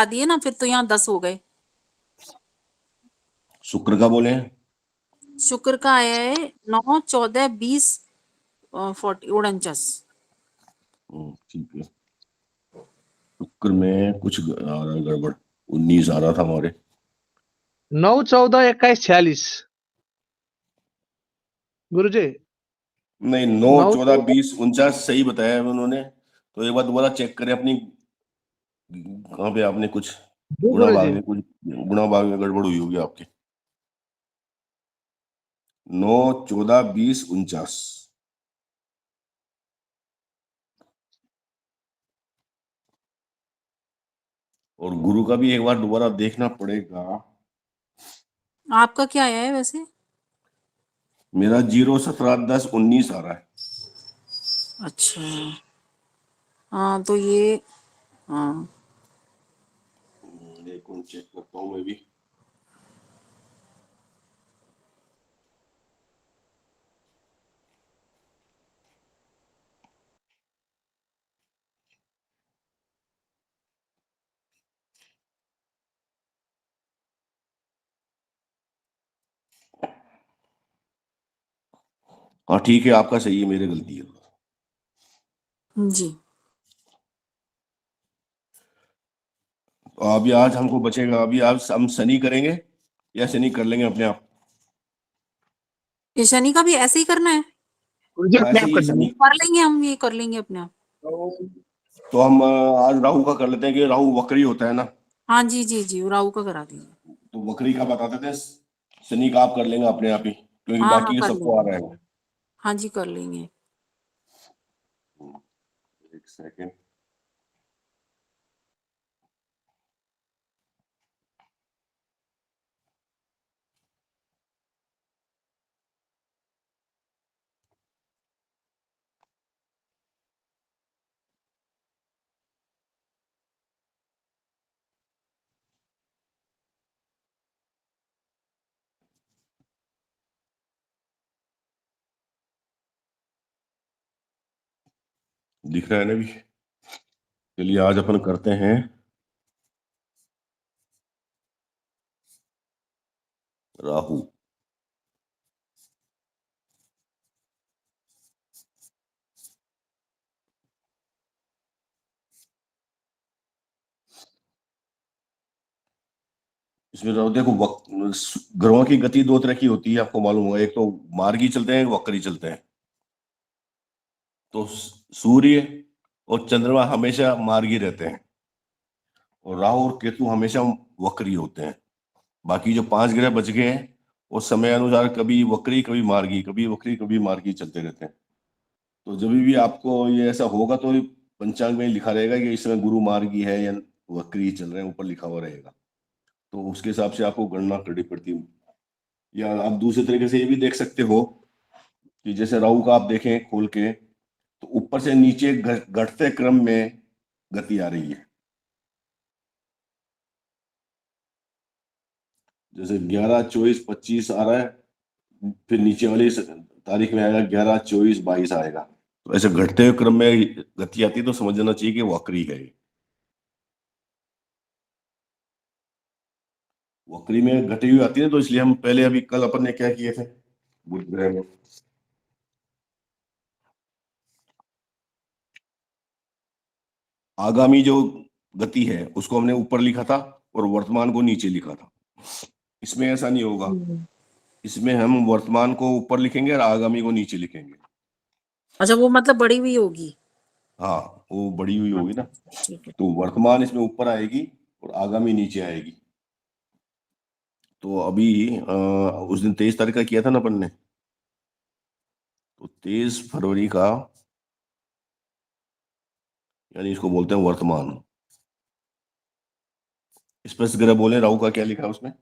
दिए ना, फिर तो यहाँ 10 हो गए। शुक्र का बोले हैं। शुक्र का आया है 9, 14, 20, 40, 49। ठीक है। शुक्र में कुछ आ रहा है गड़बड़। 19 आ रहा था हमारे। 9, 14, 21, 46 गुरुजी। नहीं, 9, 9, 14, 20, 49 सही बताया है उन्होंने। तो एक बार दोबारा चेक करें अपनी, कहाँ पे आपने कुछ जी गुणा भाग गुरुजी। में, कुछ गुणा भाग में गड़बड़ हुई होगी आपके। 9, 14, 20, 49। और गुरु का भी एक बार दोबारा देखना पड़ेगा। आपका क्या आया है वैसे? मेरा 0, 17, 10, 19 आ रहा है। अच्छा, हाँ तो ये, हाँ देखो चेक करता हूँ मैं भी। हाँ ठीक है, आपका सही है, मेरे गलती है। जी। तो अभी आज हमको बचेगा, अभी आज हम शनि करेंगे या शनि कर लेंगे अपने आप। ये शनि का भी ऐसे ही करना है? गुरुजी अपने ऐसे आप ही कर देंगे। शनि। कर लेंगे हम, ये कर लेंगे अपने आप। तो हम आज राहु का कर लेते हैं कि राहु वक्री होता है ना। हाँ जी जी जी, राहु का करा दीजिए। तो वक्री का बताते थे, शनि का आप कर लेंगे अपने आप ही, क्योंकि हाँ हाँ बाकी के कर सबको आ लेंगे। रहा है। हाँ जी कर लेंगे। एक सेकेंड। दिख रहा है ना भी। चलिए आज अपन करते हैं राहु। इसमें राहु देखो, ग्रहों की गति दो तरह की होती है, आपको मालूम होगा। एक तो मार्गी चलते हैं, एक वक्री चलते हैं। तो सूर्य और चंद्रमा हमेशा मार्गी रहते हैं, और राहु और केतु हमेशा वक्री होते हैं। बाकी जो 5 ग्रह बच गए हैं, वो समय अनुसार कभी वक्री, कभी मार्गी, कभी वक्री, कभी मार्गी चलते रहते हैं। तो जब भी आपको ये ऐसा होगा, तो पंचांग में लिखा रहेगा कि इस समय गुरु मार्गी है या वक्री चल रहे हैं, ऊपर लिखा हुआ रहेगा। तो उसके हिसाब से आपको गणना करनी पड़ती है। या आप दूसरे तरीके से ये भी देख सकते हो कि जैसे राहु का आप देखें खोल के, तो ऊपर से नीचे घटते क्रम में गति आ रही है। जैसे 11, 24, 25 आ रहा है, फिर नीचे वाली तारीख में आएगा 11, 24, 22 आएगा। तो ऐसे घटते हुए क्रम में गति आती है, तो समझ जाना चाहिए कि वक्री है ये। वक्री में घटी हुई आती है, तो इसलिए हम पहले अभी कल अपन ने क्या किए थे बुध ग्रह में, आगामी जो गति है उसको हमने ऊपर लिखा था और वर्तमान को नीचे लिखा था। इसमें ऐसा नहीं होगा। हम्म। इसमें हम वर्तमान को ऊपर लिखेंगे और आगामी को नीचे लिखेंगे। अच्छा, वो मतलब बड़ी हुई होगी। हाँ, वो बड़ी हुई होगी ना। अच्छा, ठीक है। तो वर्तमान इसमें ऊपर आएगी और आगामी नीचे आएगी। तो अभी उस दिन 23 तारीख का किया था ना अपन ने। तो 23 फरवरी का, यानी इसको बोलते हैं वर्तमान। स्पष्ट ग्रह बोले, राहु का क्या लिखा है उसमें।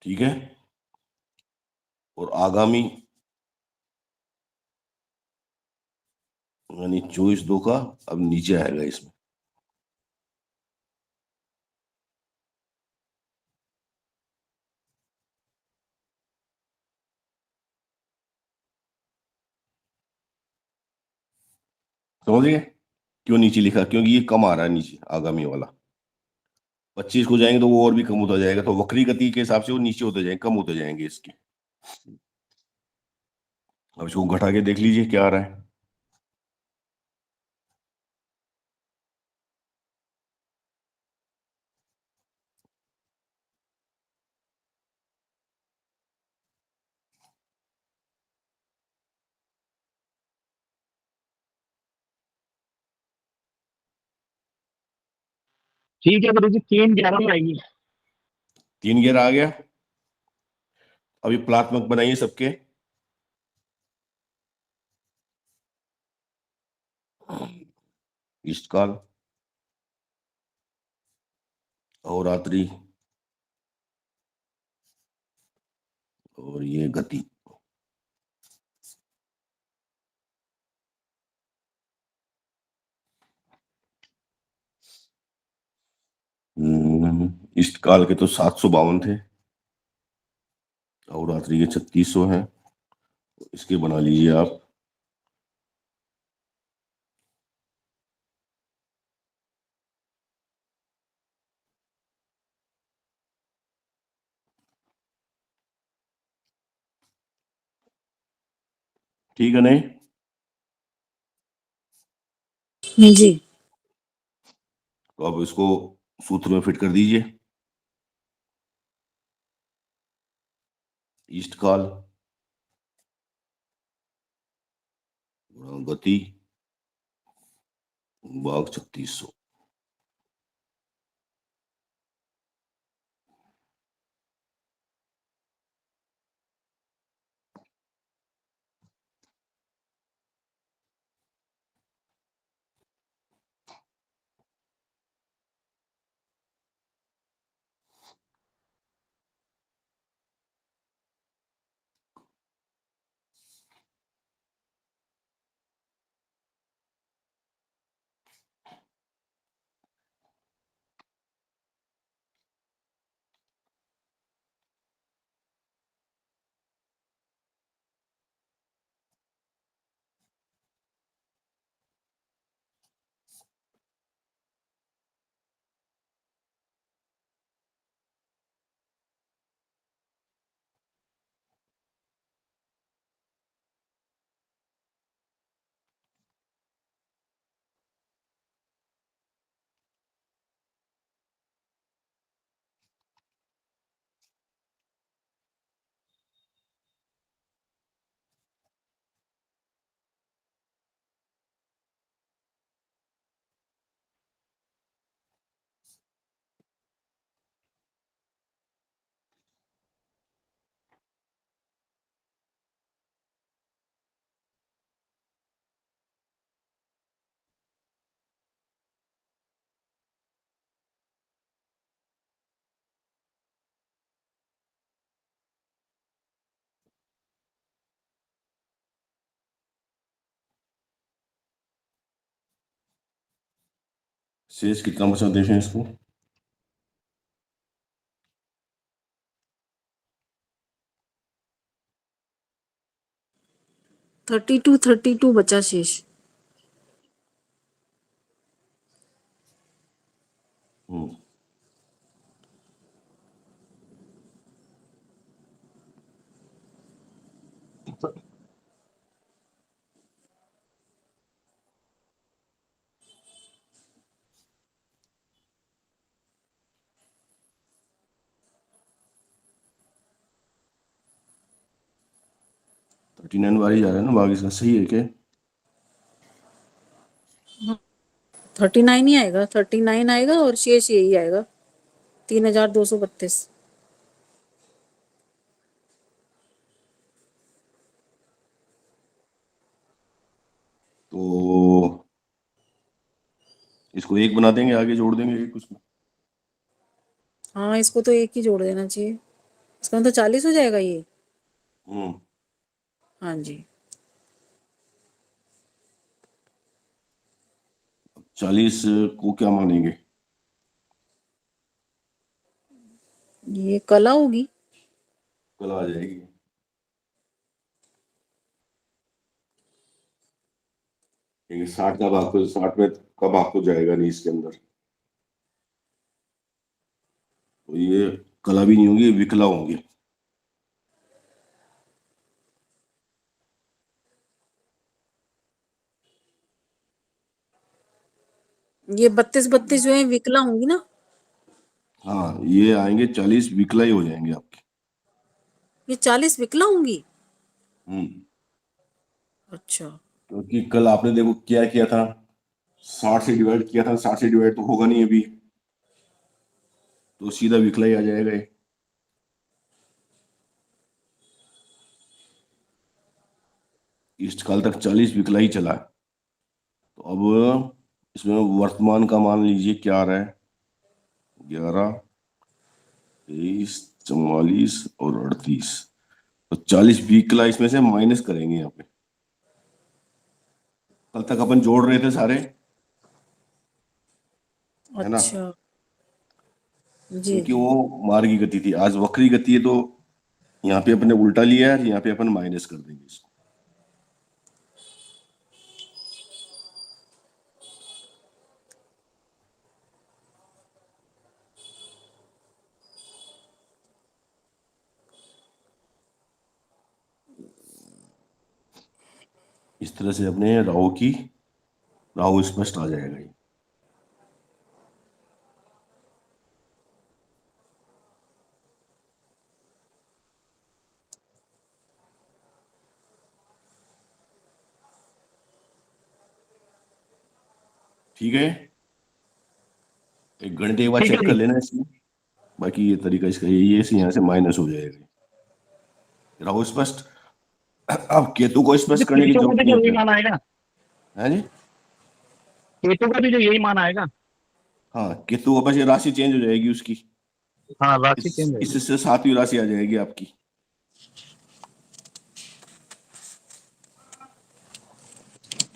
ठीक है। और आगामी यानी 24 2 का अब नीचे आएगा इसमें। समझ गए क्यों नीचे लिखा? क्योंकि ये कम आ रहा है नीचे आगामी वाला। 25 को जाएंगे तो वो और भी कम होता जाएगा, तो वक्री गति के हिसाब से वो नीचे होते जाएंगे, कम होते जाएंगे इसके। अब इसको घटा के देख लीजिए क्या आ रहा है। ठीक है गुरु जी, 3 11 में आएगी। 3 गियर आ गया। अभी प्लात्मक बनाइए सबके। इष्टकाल और रात्रि और ये गति। इष्टकाल के तो 752 थे और रात्रि के 3600 है। इसके बना लीजिए आप। ठीक है नहीं? जी। तो अब इसको सूत्र में फिट कर दीजिए। इष्टकाल गति भाग 3600। शेष कितना बचा देखें इसको। थर्टी टू बचा शेष। हम्म 39 बार ही जा रहा है ना भाग इसका, सही है क्या? 39 ही आएगा, 39 आएगा और शेष यही आएगा 3232। तो इसको 1 बना देंगे, आगे जोड़ देंगे एक उसमें। हाँ, इसको तो 1 ही जोड़ देना चाहिए। इसका तो 40 हो जाएगा ये। हम्म हाँ जी। 40 को क्या मानेंगे? ये कला होगी। कल आ जाएगी। ये 60 का भाग तो 60 में का भाग तो जाएगा नहीं इसके अंदर, तो ये कला भी नहीं होंगी, विकला होंगी। ये 32 जो है विकला होंगी ना। हाँ, ये आएंगे 40 विकला ही हो जाएंगे आपके। ये 40 विकला होंगी। हम्म। अच्छा। क्योंकि कल आपने देखो क्या किया था, 60 से डिवाइड किया था, 60 से डिवाइड तो होगा नहीं अभी, तो सीधा विकला ही आ जाएगा ये। इस काल तक 40 विकला ही चला है। तो अब इसमें वर्तमान का मान लीजिए क्या आ रहा है, 11, 23, 44 और 38। तो 40 विकला इसमें से माइनस करेंगे यहाँ पे। कल तक अपन जोड़ रहे थे सारे, है ना, अच्छा जी क्योंकि जी। वो मार्गी गति थी। आज वक्री गति है, तो यहाँ पे अपने उल्टा लिया है, यहाँ पे अपन माइनस कर देंगे इसको। इस तरह से अपने राहु स्पष्ट आ जाएगा ये। ठीक है, एक गणित एक बार ठीक है चेक कर जी। लेना इसमें। बाकी ये तरीका इसका ये से यहाँ से माइनस हो जाएगा। राहु स्पष्ट। अब केतु को जो स्पष्ट करने की केतु का जरूरत भी नहीं जो यही है। मान आएगा, है जी। केतु का भी जो यही मान आएगा। हाँ, केतु को बस ये राशि चेंज हो जाएगी उसकी, हाँ, राशि चेंज होगी। इससे 7वीं राशि आ जाएगी आपकी।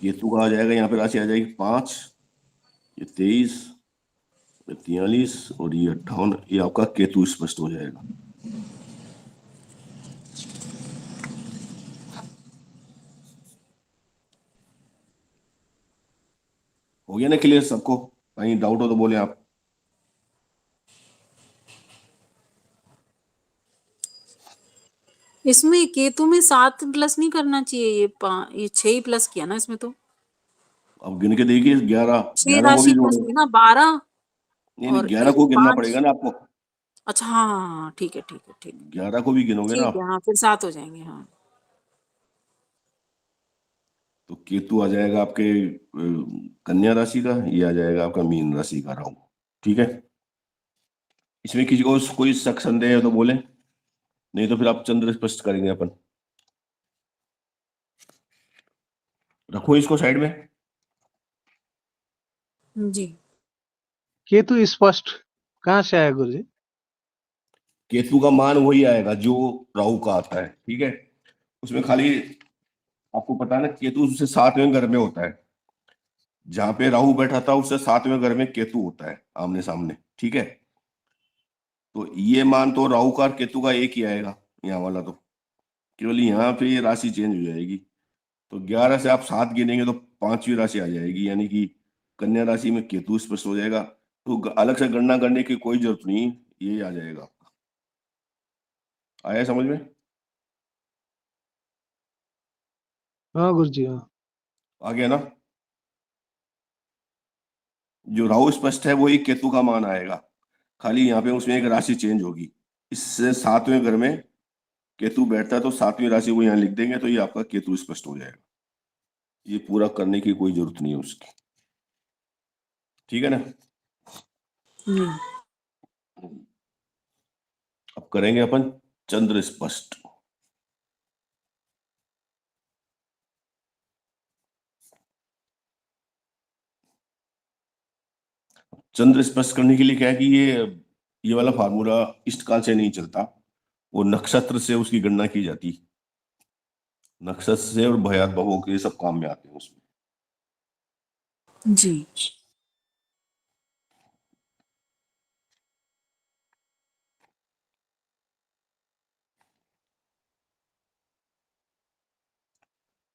केतु का आ जाएगा यहाँ पे राशि आ जाएगी 5, ये 23, ये 43 और ये 58। ये आपका केतु स्पष्ट हो जाएगा। हो गया ना क्लियर सबको? कहीं डाउट हो तो बोले आप। इसमें केतु में 7 प्लस नहीं करना चाहिए, ये 6 ही प्लस किया ना इसमें तो। अब गिन के देखिए, 11 6 11 को भी राशि प्लस जोड़ो। हुई ना 12 नहीं नहीं, और 11 को गिनना 5। पड़ेगा ना आपको। अच्छा हाँ हाँ हाँ, ठीक है ठीक है ठीक। 11 को भी गिनोगे ना ठीक आप। है हाँ, फिर 7 हो जाएंगे हाँ। तो केतु आ जाएगा आपके कन्या राशि का, ये आ जाएगा आपका मीन राशि का राहु। ठीक है, इसमें किसी को कोई शक संदेह है तो बोले, नहीं तो फिर आप चंद्र स्पष्ट करेंगे अपन। रखो इसको साइड में। जी। केतु स्पष्ट कहाँ से आया गुरु जी? केतु का मान वही आएगा जो राहु का आता है। ठीक है, उसमें खाली आपको पता है ना, केतु उससे 7वें घर में होता है। जहां पे राहु बैठा था उससे 7वें घर में केतु होता है आमने सामने। ठीक है, तो ये मान तो राहु का और केतु का एक ही आएगा, यहाँ वाला तो। केवल यहाँ पे ये राशि चेंज हो जाएगी। तो 11 से आप 7 गिनेंगे तो 5वीं राशि आ जाएगी, यानी कि कन्या राशि में केतु स्पष्ट हो जाएगा। तो अलग से गणना करने की कोई जरूरत नहीं, ये आ जाएगा आपका। आया समझ में? हाँ गुरु जी, हाँ। आ गया ना? जो राहु स्पष्ट है वही केतु का मान आएगा, खाली यहाँ पे उसमें एक राशि चेंज होगी। इससे 7वें घर में केतु बैठता है, तो 7वीं राशि को यहाँ लिख देंगे, तो ये आपका केतु स्पष्ट हो जाएगा। ये पूरा करने की कोई जरूरत नहीं है उसकी। ठीक है ना? अब करेंगे अपन चंद्र स्पष्ट। चंद्र स्पष्ट करने के लिए क्या है कि ये वाला फार्मूला इष्टकाल से नहीं चलता, वो नक्षत्र से उसकी गणना की जाती। नक्षत्र से और भयात भवों के सब काम में आते हैं उसमें। जी।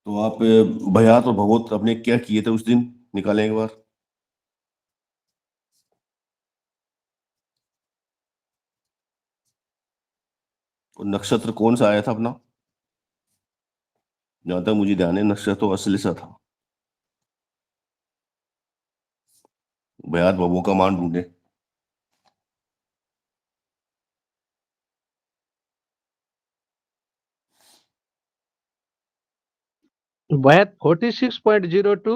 तो आप भयात और भगवत अपने क्या किए थे उस दिन, निकालें एक बार। और नक्षत्र कौन सा आया था अपना, जहां तक मुझे ध्यान है नक्षत्र तो असली सा था। भयात भवों का मान ढूंढे। Bayat 46.02,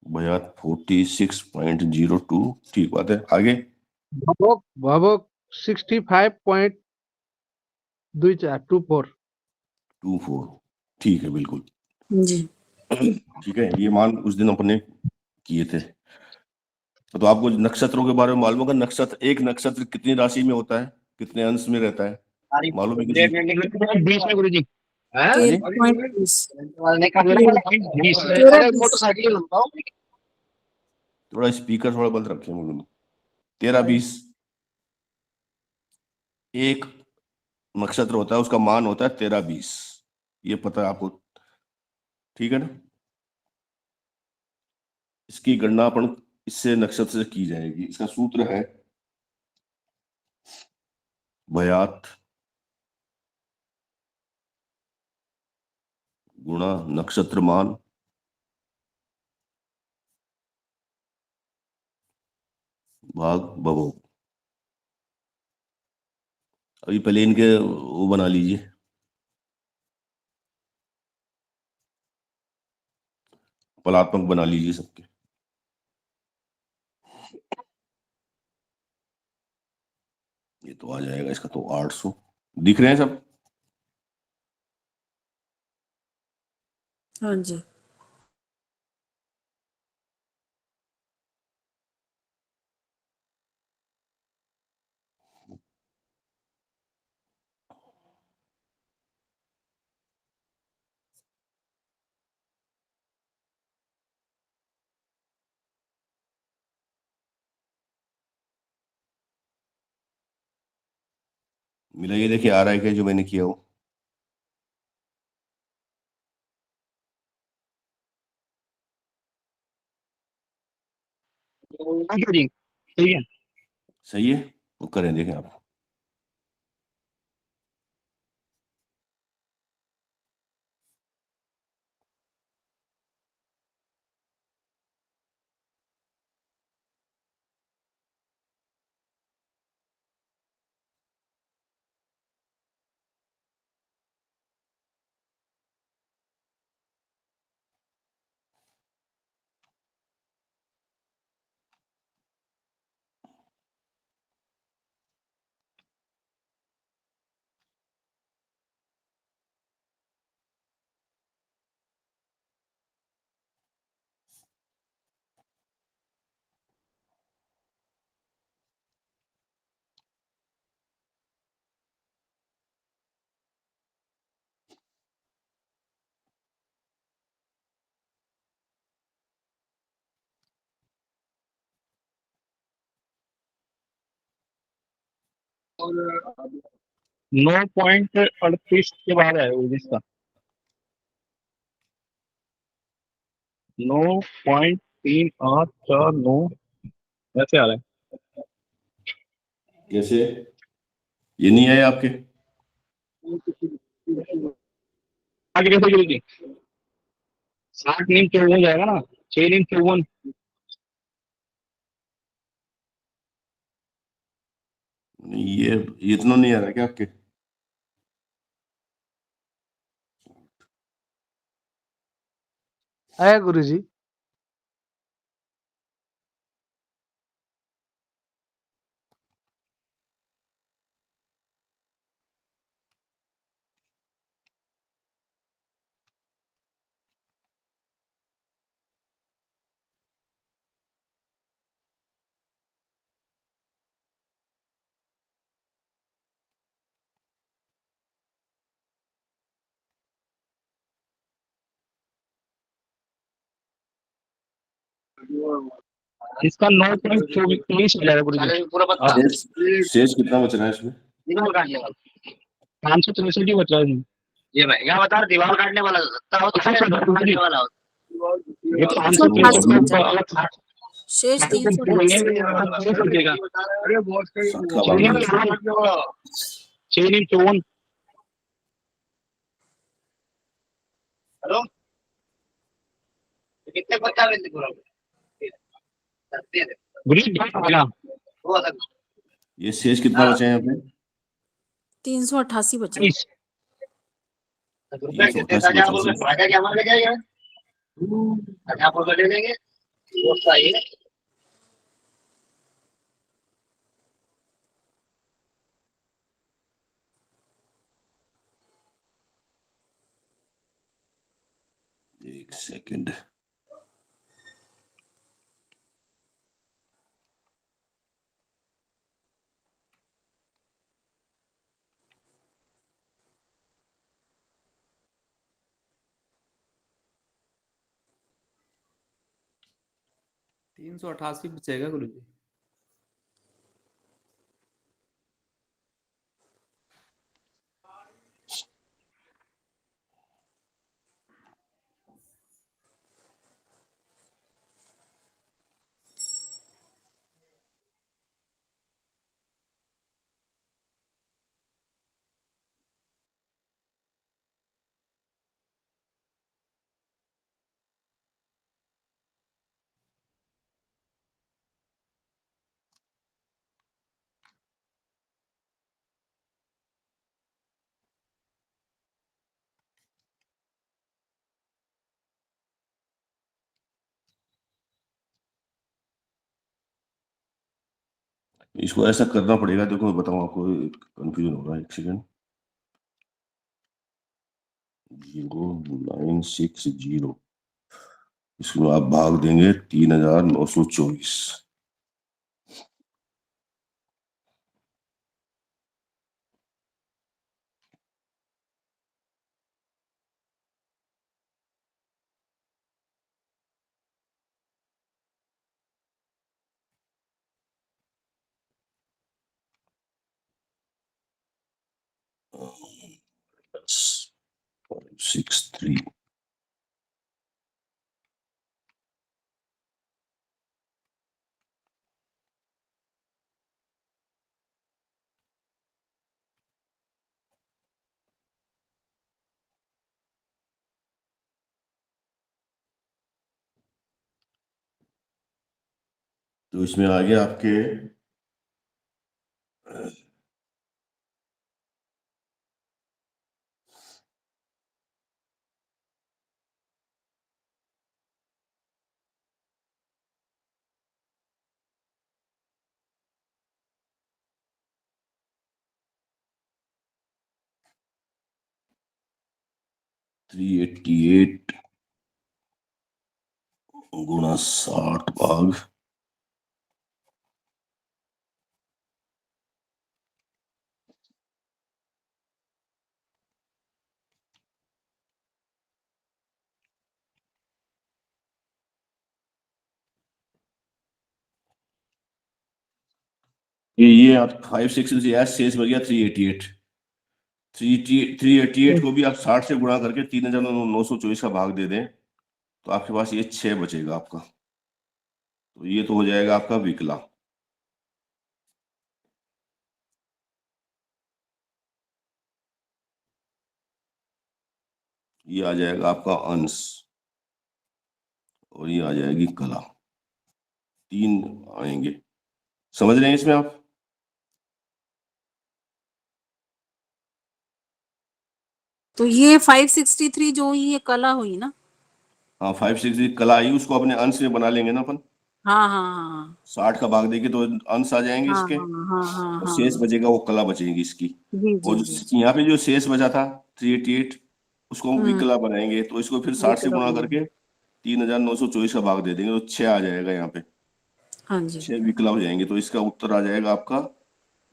भयात 46.02, ठीक बात है, आगे। Bhavok 65.24, 24, ठीक है, बिल्कुल जी। ठीक है। ये मान उस दिन अपने किए थे। तो आपको नक्षत्रों के बारे में मालूम होगा, नक्षत्र, एक नक्षत्र कितनी राशि में होता है, कितने अंश में रहता है, मालूम है किसी को? 20 में गुरु जी। 13.20 थोड़ा स्पीकर थोड़ा बंद रखें मुझे। 13-20 एक नक्षत्र होता है, उसका मान होता है 13-20, ये पता है आपको, ठीक है ना। इसकी गणना अपन इससे नक्षत्र से की जाएगी। इसका सूत्र है भयात गुणा नक्षत्र मान भाग भवो। अभी पहले इनके वो बना लीजिए, फलात्मक बना लीजिए सबके। ये तो आ जाएगा, इसका तो 800 दिख रहे हैं सब। हाँ जी। मिला, ये देखिए आ रहा है क्या जो मैंने किया हो। जी ठीक है। सही है, वो करें, देखें आप। और 9.38 के बाद है वो जिसका 9.3849 ऐसे आ रहा है। कैसे, ये नहीं आए आपके? आगे कैसे गुरु जी? 60 नीम 54 जाएगा ना, 6 नीम 54। ये इतना नहीं आ रहा क्या आपके? आया गुरुजी। इसका 9.24 हो जाएगा गुरु जी। शेष कितना बच रहा है इसमें? 563 ही बच रहा है। ये मैं यहाँ बता रहा, दीवार काटने वाला सत्ता हो तो काटने वाला हो। ये तो 388 बचा, 500 शेष 388। साठ का भाग दीजिए। 6 × 54। हेलो, कितने बच्चा मिलते पूरा ये शेष कितना बचे हैं यहाँ पे? 388 बचा। 388 बचे। एक सेकंड। तीन सौ 88 बचेगा गुरु जी। इसको ऐसा करना पड़ेगा, देखो मैं बताऊं आपको, कंफ्यूजन हो रहा है, एक सेकंड। 0960, इसमें आप भाग देंगे 3924। Yes. 563। तो इसमें आ गया आपके $388 गुणा 60 भाग ये आप 560 से यार शेष बच गया 388। 388 को भी आप 60 से गुणा करके 3924 का भाग दे दें तो आपके पास ये 6 बचेगा आपका। तो ये तो हो जाएगा आपका विकला। ये आ जाएगा आपका अंश और ये आ जाएगी कला। 3 आएंगे, समझ रहे हैं इसमें आप? तो ये 563 जो हुई ये कला हुई ना? हाँ 560 कला आई, उसको अपने अंश में बना लेंगे ना अपन। हाँ हाँ 60 का भाग देंगे तो अंश आ जाएंगे हाँ इसके, हाँ हाँ हाँ और हाँ शेष हाँ। बचेगा वो कला बचेगी इसकी। जी और जी जी। यहाँ पे जो शेष बचा था 388 उसको हम हम्म, विकला बनाएंगे, तो इसको फिर 60 से विकला गुणा बनाएंगे। करके 3924 का भाग दे देंगे तो 6 आ जाएगा यहाँ पे। हाँ जी 6 विकला हो जाएंगे, तो इसका उत्तर आ जाएगा आपका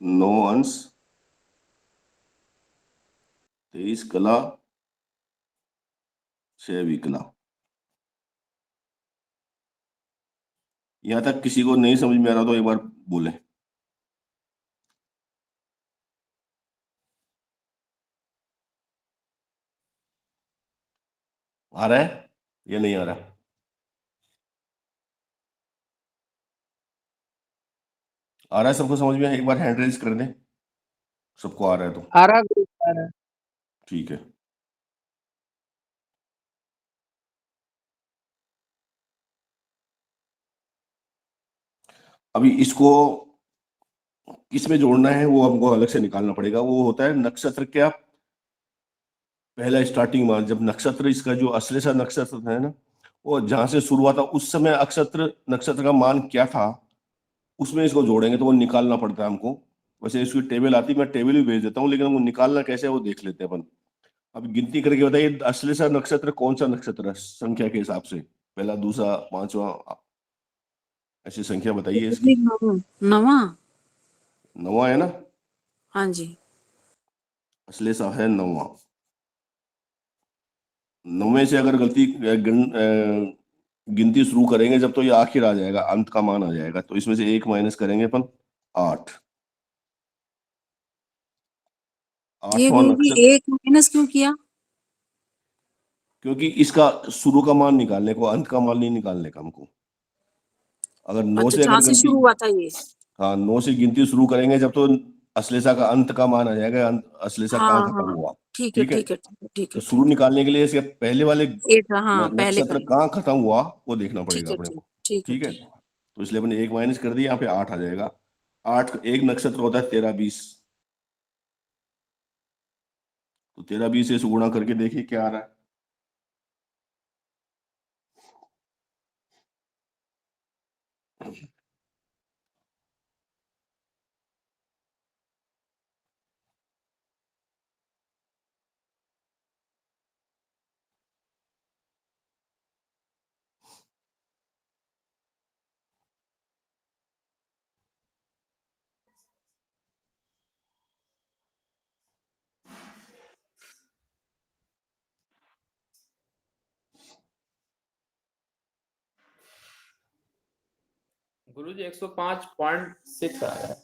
9 अंश 23 कला 6 विकला। यहाँ तक किसी को नहीं समझ में आ रहा तो एक बार बोले। आ रहा है या नहीं आ रहा? आ रहा है सबको समझ में? एक बार हैंड रेज कर दें, सबको आ रहा है तो आ रहा गुरु जी, आ रहा है। ठीक है। अभी इसको किसमें जोड़ना है वो हमको अलग से निकालना पड़ेगा। वो होता है नक्षत्र क्या, पहला स्टार्टिंग मान, जब नक्षत्र इसका जो अश्लेषा नक्षत्र है ना, वो जहां से शुरू हुआ था उस समय नक्षत्र का मान क्या था, उसमें इसको जोड़ेंगे तो वो निकालना पड़ता है हमको। वैसे इसकी टेबल आती है, मैं टेबल भी भेज देता हूँ, लेकिन वो निकालना कैसे है वो देख लेते हैं अपन। अब गिनती करके बताइए अश्लेषा नक्षत्र कौन सा नक्षत्र है संख्या के हिसाब से, पहला, दूसरा, पांचवा, ऐसी संख्या बताइए इसकी। नवा। नवा है ना? हाँ जी। अश्लेषा है नवा। नवे से अगर गिनती शुरू करेंगे जब, तो ये आखिर आ जाएगा, अंत का मान आ जाएगा। तो इसमें से 1 माइनस करेंगे अपन, 8। ये 8वां गुरु जी नक्षत्र, 1 क्यों किया? क्योंकि इसका शुरू का मान निकालने को, अंत का मान नहीं निकालने का हमको। अगर 9 अच्छा, से जहां अगर से शुरू हुआ था ये। हाँ, 9 से गिनती शुरू करेंगे जब, तो अश्लेषा का अंत का मान आ जाएगा, अश्लेषा हाँ कहाँ खत्म हाँ, हुआ। ठीक है ठीक है, ठीक है ठीक है ठीक तो है शुरू ठीक निकालने के लिए इसके पहले वाले है। एक हाँ, पहले नक्षत्र करेंगे। कहाँ खत्म हुआ वो देखना ठीक पड़ेगा है अपने ठीक को। ठीक है ठीक है, ठीक। तो इसलिए अपने 1 माइनस कर दिया, यहाँ पे 8 आ जाएगा। 8 एक नक्षत्र होता है 13 20, तो 13 20 से गुणा करके देखिए क्या आ रहा है। गुरुजी 105.6 आ रहा है।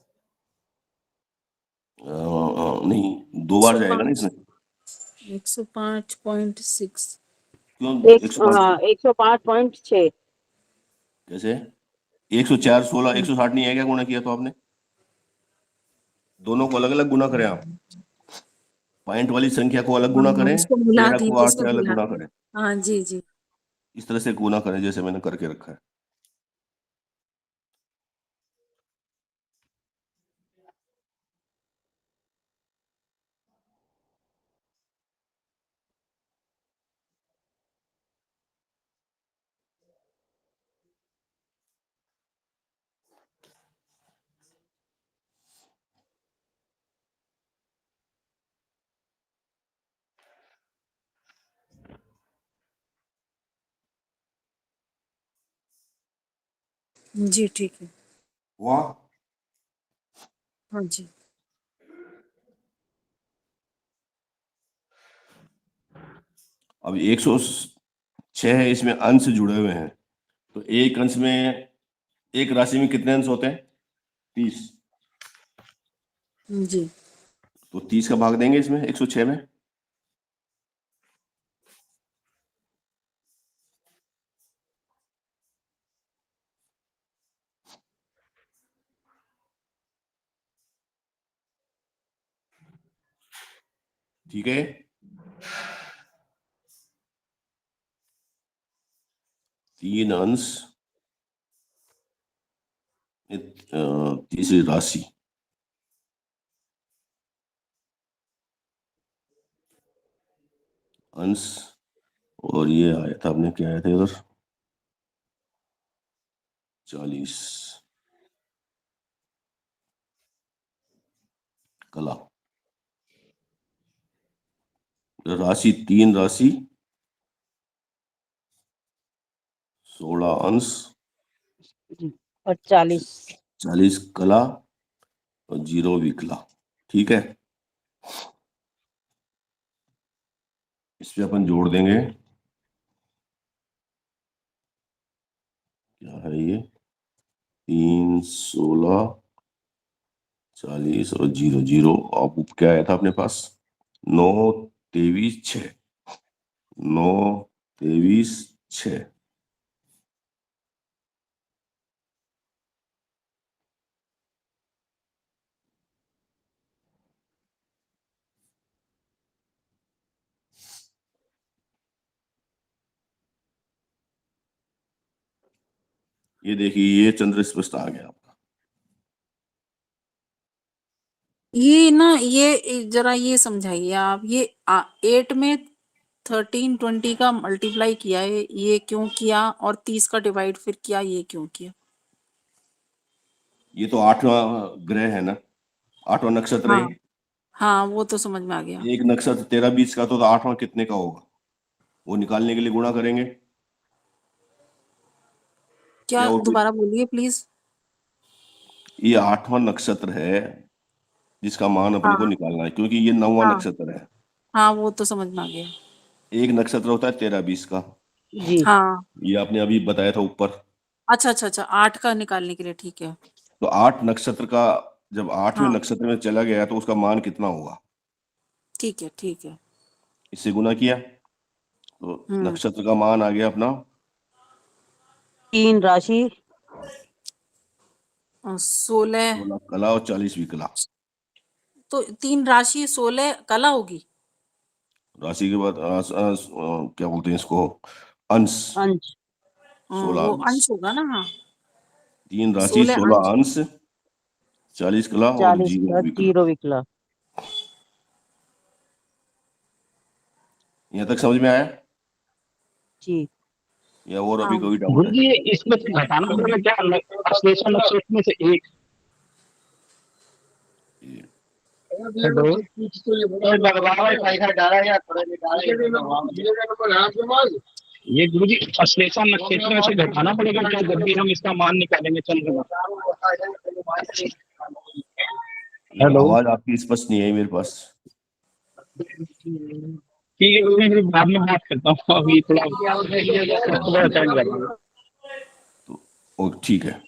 नहीं, 2 बार जाएगा ना इसमें। 105.6। क्यों एक 105? 105.6। कैसे 104 16 160 नहीं आएगा? गुणा किया तो आपने दोनों को अलग अलग गुणा करें आप, पॉइंट वाली संख्या को अलग गुणा करें, इसको मिला 13 को दिए, 8 इसको से अलग मिला गुणा दिए। करें। हाँ जी जी। इस तरह से गुणा करें जैसे मैंने करके रखा है। जी ठीक है। हुआ? हाँ जी। अब 106 है, इसमें अंश जुड़े हुए हैं, तो एक अंश में, एक राशि में कितने अंश होते हैं? 30। जी तो 30 का भाग देंगे इसमें 106 में। ठीक है, 3 अंश, तीसरी राशि, अंश, और ये आया था, आपने क्या आया था इधर, 40 कला, राशि 3 राशि, 16 अंश और 40। 40 कला और 0 विकला। ठीक है, इस पे अपन जोड़ देंगे, क्या है ये, 3 16 40 और 0 0। आप क्या आया था अपने पास, 9 23 6, 9 23/6। ये देखिए, ये चंद्र स्पष्ट आ गया आपका। ये ना, ये जरा ये समझाइए आप, ये 8 में 1320 का मल्टीप्लाई किया है, ये क्यों किया? और 30 का डिवाइड फिर किया, ये क्यों किया? ये तो 8वां ग्रह है ना, 8वां नक्षत्र है। हाँ हाँ, वो तो समझ में आ गया। एक नक्षत्र 13-20 का तो 8वां कितने का होगा, वो निकालने के लिए गुणा करेंगे। क्या? क्या वो दोबारा बोलिए प्लीज। ये 8वां नक्षत्र है जिसका मान अपने को हाँ निकालना है, क्योंकि ये 9वां हाँ नक्षत्र है। हाँ, वो तो समझ में आ गया। एक नक्षत्र होता है 13-20 का, जी हाँ, ये आपने अभी बताया था ऊपर। अच्छा अच्छा अच्छा, 8 का निकालने के लिए, ठीक है। तो 8 नक्षत्र का जब 8वें हाँ, नक्षत्र में चला गया तो उसका मान कितना होगा, ठीक है ठीक है। इससे गुना किया तो हम्म। नक्षत्र का मान आ गया अपना 3 राशि 16। 16 कला और 40 विकला। तो 3 राशि 16 कला होगी। राशि के बाद क्या बोलते हैं इसको, अंश। अंश 16 वो अंश, अंश होगा ना। हाँ, 3 राशि 16 16 अंश। अंश, 40 कला और 40 जीरो का विकला। 0 विकला। यहाँ तक समझ में आया जी या और हाँ, अभी कोई डाउट गुरु है? जी इसमें से घटाना पड़ेगा क्या, अश्लेषा नक्षत्र में से एक? हेलो, ये गुरु जी अश्लेषा नक्षत्र में से घटाना पड़ेगा क्या जब भी हम इसका मान निकालेंगे चंद्रमा? हेलो, आवाज आपकी स्पष्ट नहीं है मेरे पास। ठीक है गुरु जी, फिर बाद में बात करता हूँ, अभी थोड़ा टाइम लगा। तो ठीक है।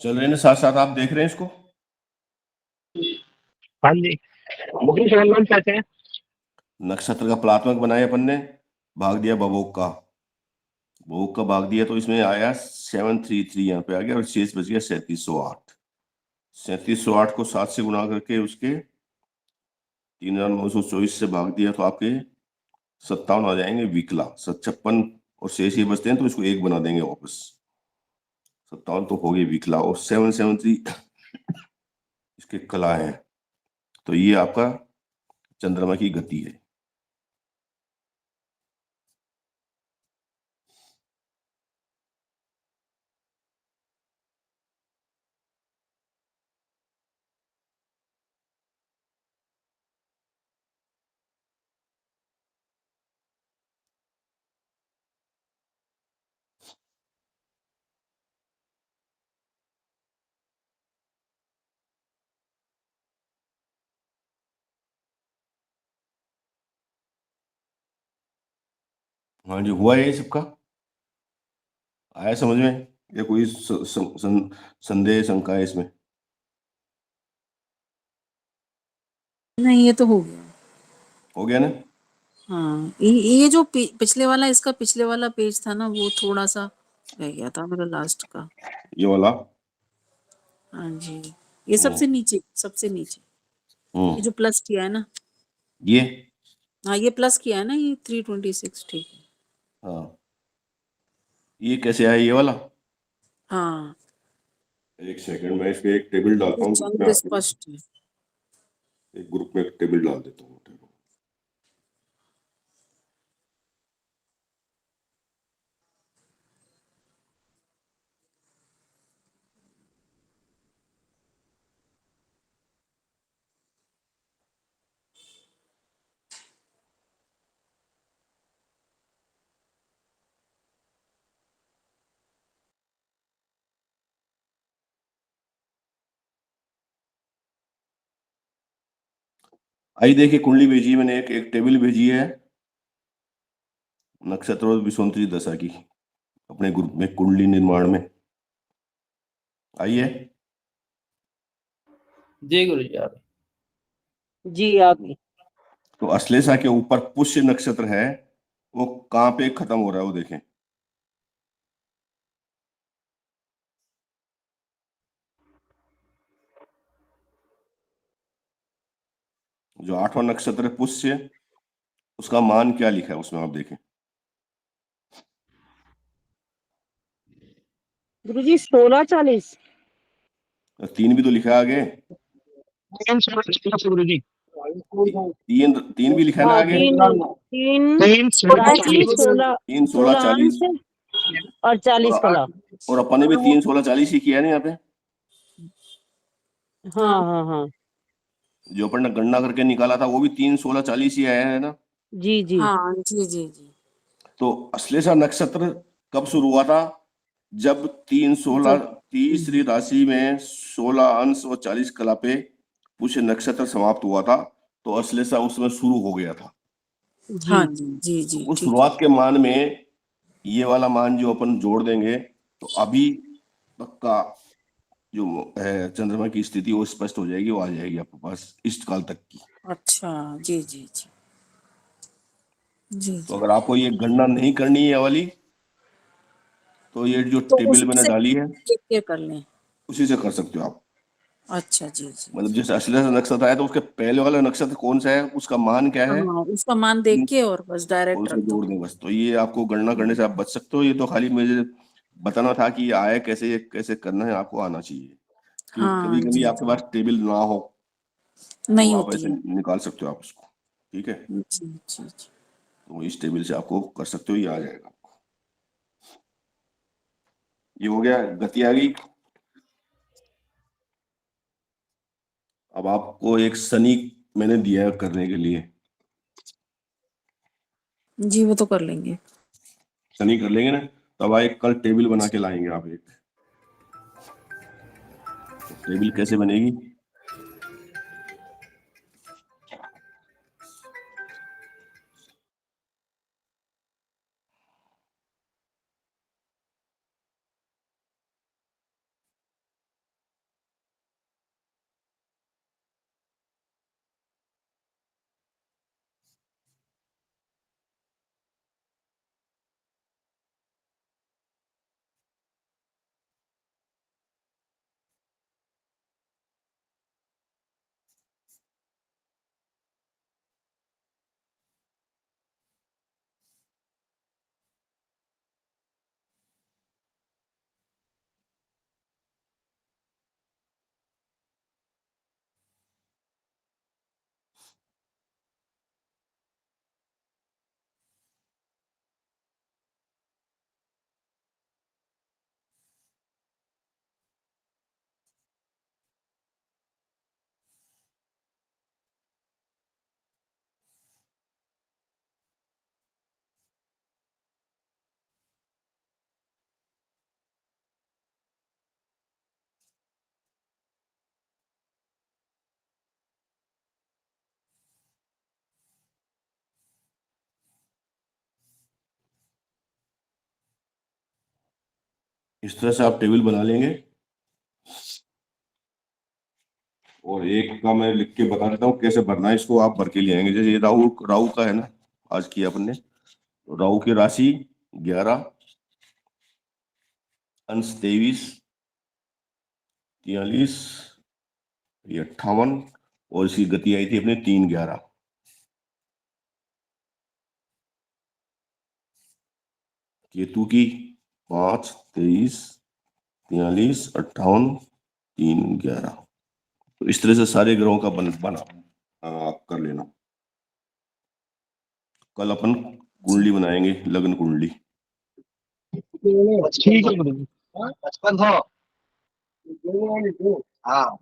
चल रहे हैं साथ साथ, आप देख रहे हैं इसको? हाँ जी, गुरु जी सवाल कैसे हैं? नक्षत्र का प्लात्मक बनाया अपन ने, भाग दिया बबोक का, बबोक का भाग दिया तो इसमें आया 733 यहाँ पे आ गया, और शेष बच गया 3708। 3708 को 7 से गुणा करके उसके 3924 से भाग दिया तो आपके 57 आ जाएंगे विकला। 56 और शेष ये बचते हैं तो इसको 1 बना देंगे वापस, 57 तो हो गए विकला, और 773 इसके कला है। तो ये आपका चंद्रमा की गति है। हाँ जी, हुआ है ये सबका, आया समझ में? या कोई संदेह शंका है इसमें? नहीं, ये तो हो गया। हो गया ना? हाँ, ये जो पिछले वाला, इसका पिछले वाला पेज था ना, वो थोड़ा सा रह गया था मेरा लास्ट का। ये वाला? हाँ जी, ये सबसे नीचे, सबसे नीचे, ये जो प्लस किया है ना, ये हाँ ये प्लस किया है ना, ये 326, ठीक है। हाँ, ये कैसे आया ये वाला? हाँ, एक सेकंड, मैं इसमें एक टेबल डालता हूँ, चंद्र स्पष्ट है। एक ग्रुप में एक टेबल डाल देता हूँ। आई देखिए, कुंडली भेजी है मैंने, एक टेबल भेजी है नक्षत्र और विषुवंतरी दशा की, अपने ग्रुप में कुंडली निर्माण में आई है। जी गुरु जी, आप जी आ गई। तो अश्लेषा के ऊपर पुष्य नक्षत्र है, वो कहाँ पे खत्म हो रहा है वो देखें। जो 8वां नक्षत्र है पुष्य, उसका मान क्या लिखा है उसमें, आप देखें। गुरुजी 1640। 3 भी तो लिखा है आगे, 3 गुरु जी, 3 भी लिखा है ना हाँ आगे। 3 3 16 16 3 16 16 40 अंश और 40 कला। और अपन ने भी 3 16 40 ही किया है ना यहाँ पे। हाँ हाँ हाँ जो अपन ने गणना करके निकाला था वो भी 3 16 40 ही आया है ना। जी जी हाँ जी जी जी। तो अश्लेषा नक्षत्र कब शुरू हुआ था? जब 3 16 तीसरी राशि में 16 अंश और 40 कला पे पुष्य नक्षत्र समाप्त हुआ था, तो अश्लेषा उस समय शुरू हो गया था। हाँ जी जी जी जी, उस ठीक है। शुरुआत के मान में ये वाला मान जो अपन जोड़ देंगे तो अभी तक का जो है चंद्रमा की स्थिति वो स्पष्ट हो जाएगी, वो आ जाएगी आपके पास इष्ट काल तक की। अच्छा, जी जी जी जी तो जी। अगर आपको ये गणना नहीं करनी है ये वाली, तो ये जो तो टेबल उसमें मैंने से डाली है लिख के कर लें। उसी से कर सकते हो आप। अच्छा, जी जी। मतलब जैसे अश्लेषा नक्षत्र आया तो उसके पहले वाला नक्षत्र कौन सा है, उसका मान क्या है, हाँ, उसका मान देख के और बस और डायरेक्ट उसको रख दो। जोड़ दें बस। तो ये आपको गणना करने से आप बच सकते हो। ये तो खाली मुझे बताना था कि ये आया कैसे, ये कैसे करना है, आपको आना चाहिए। क्योंकि कभी हाँ कभी जी आपके जी, पास टेबल ना हो तो नहीं आप होती ऐसे है। निकाल सकते हो आप उसको, ठीक है। जी जी जी। तो इस टेबल से आपको कर सकते हो, ये आ जाएगा। ये हो गया, गति आ गई। अब आपको एक शनि मैंने दिया है करने के लिए, जी, वो तो कर लेंगे। शनि कर लेंगे ना। तब आए कल टेबल बना के लाएंगे आप एक। तो टेबल कैसे बनेगी? इस तरह से आप टेबल बना लेंगे। और एक का मैं लिख के बता देता हूँ कैसे भरना है, इसको आप भर के ले आएंगे। जैसे ये राहु राहु का है ना, आज किया अपन ने, तो राहु की राशि 11, अंश 23, 43, ये 58, और इसकी गति आई थी अपने 3-11। केतु की 5, 23, 43, 58, 3-11। तो इस तरह से सारे ग्रहों का बना आप कर लेना। कल अपन कुंडली बनाएंगे, लग्न कुंडली। ठीक है गुरुजी। 5500। हाँ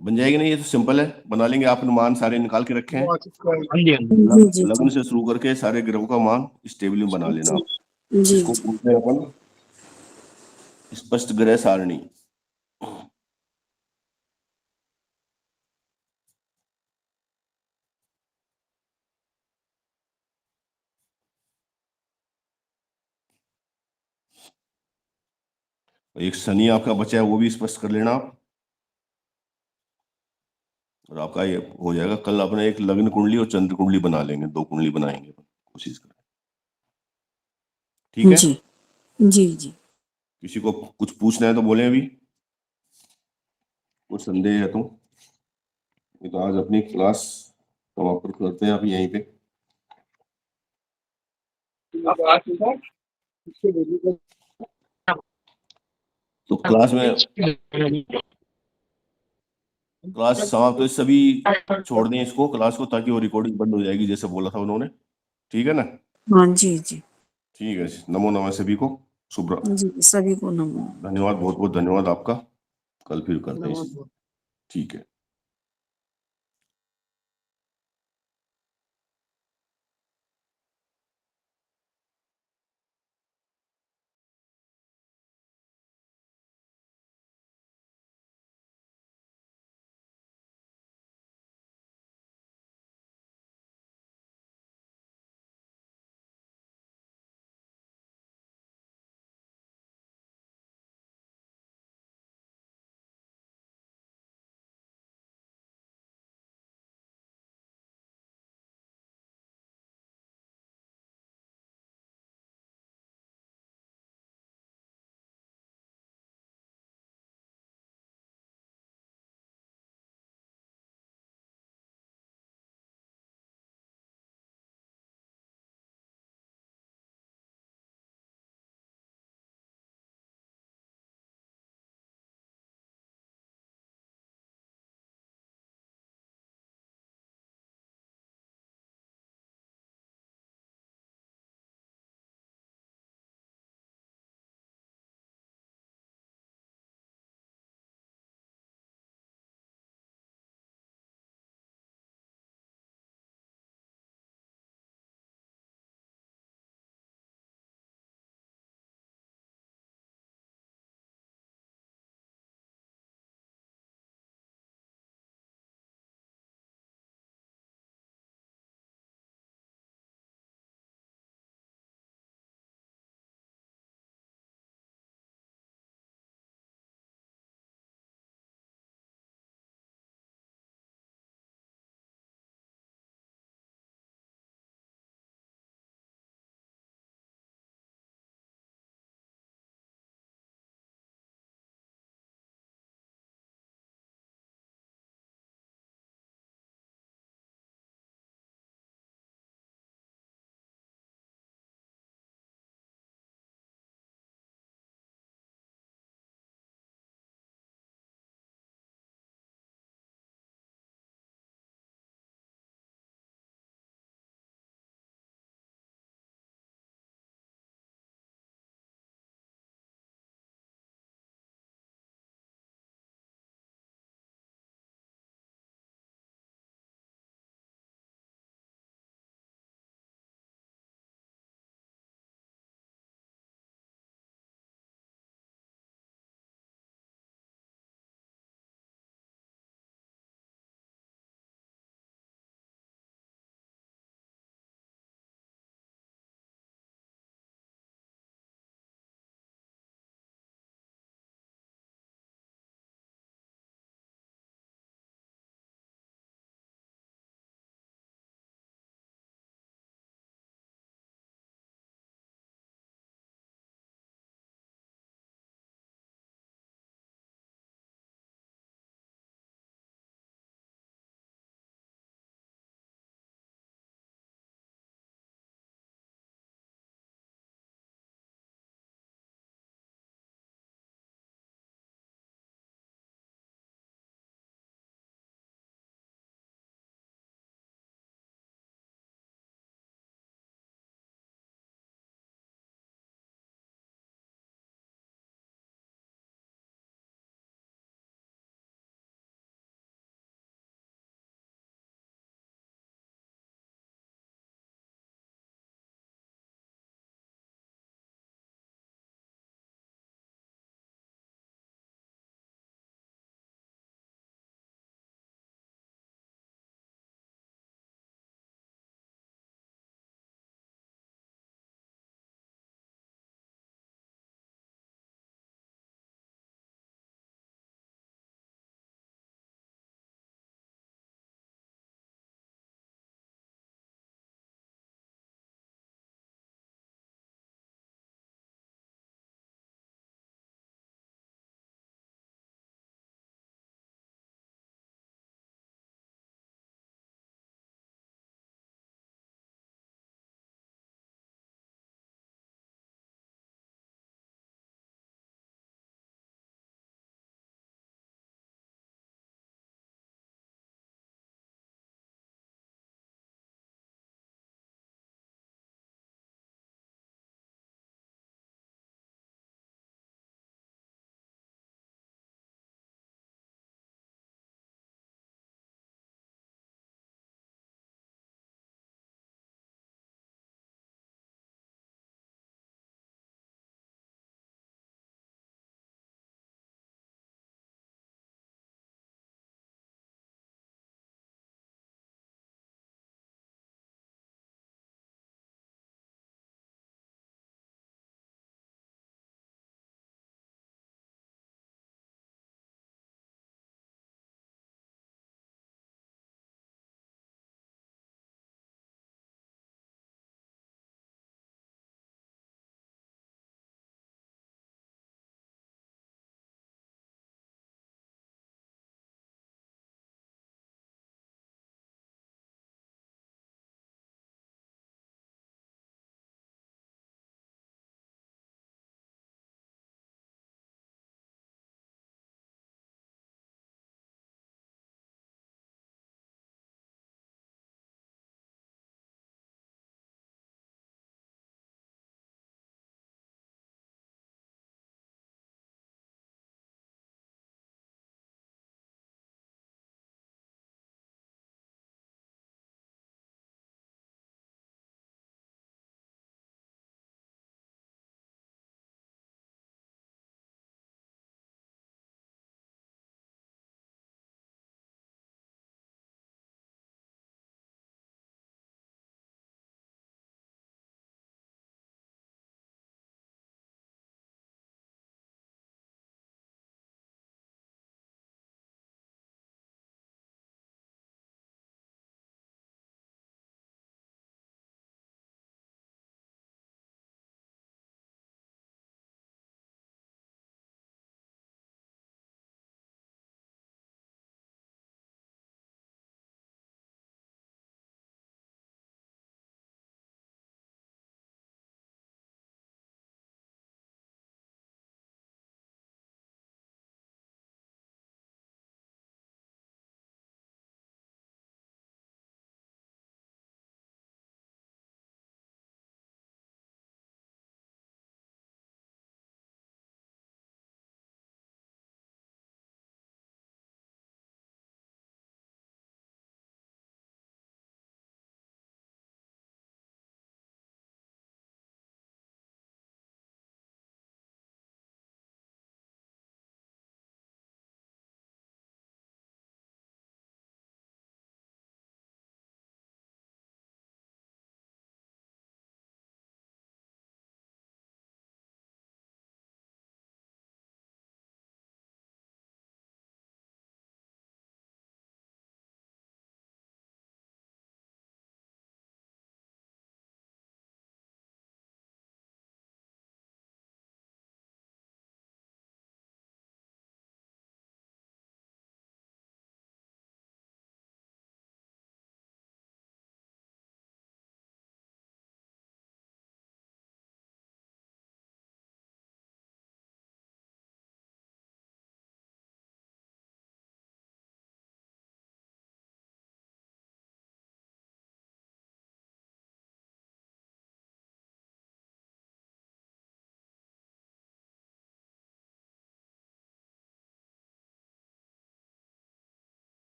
बन जाएगी ना, ये तो सिंपल है, बना लेंगे। आप मान सारे निकाल के रखे हैं, हाँ जी हाँ जी। जी जी लग्न से शुरू करके सारे ग्रहों का मान इस टेबल में बना लेना आप। जी इसको बोलते हैं अपन स्पष्ट ग्रह सारणी। एक शनि आपका बचा है, वो भी स्पष्ट कर लेना आप, और आपका ये हो जाएगा। कल अपने एक लग्न कुंडली और चंद्र कुंडली बना लेंगे, 2 कुंडली बनाएंगे, कोशिश करें। ठीक है, जी जी जी। किसी को कुछ पूछना है तो बोले, अभी कुछ संदेह है तो। ये तो आज अपनी क्लास समाप्त करते हैं आप यहीं पे। तो क्लास समाप्त, तो सभी छोड़ दें इसको, क्लास को, ताकि वो रिकॉर्डिंग बंद हो जाएगी जैसे बोला था उन्होंने। ठीक है ना? हाँ जी जी ठीक है, नमो नमः सभी को, शुभ जी, सभी को नमो। धन्यवाद, बहुत बहुत धन्यवाद आपका। कल फिर करते हैं। ठीक है।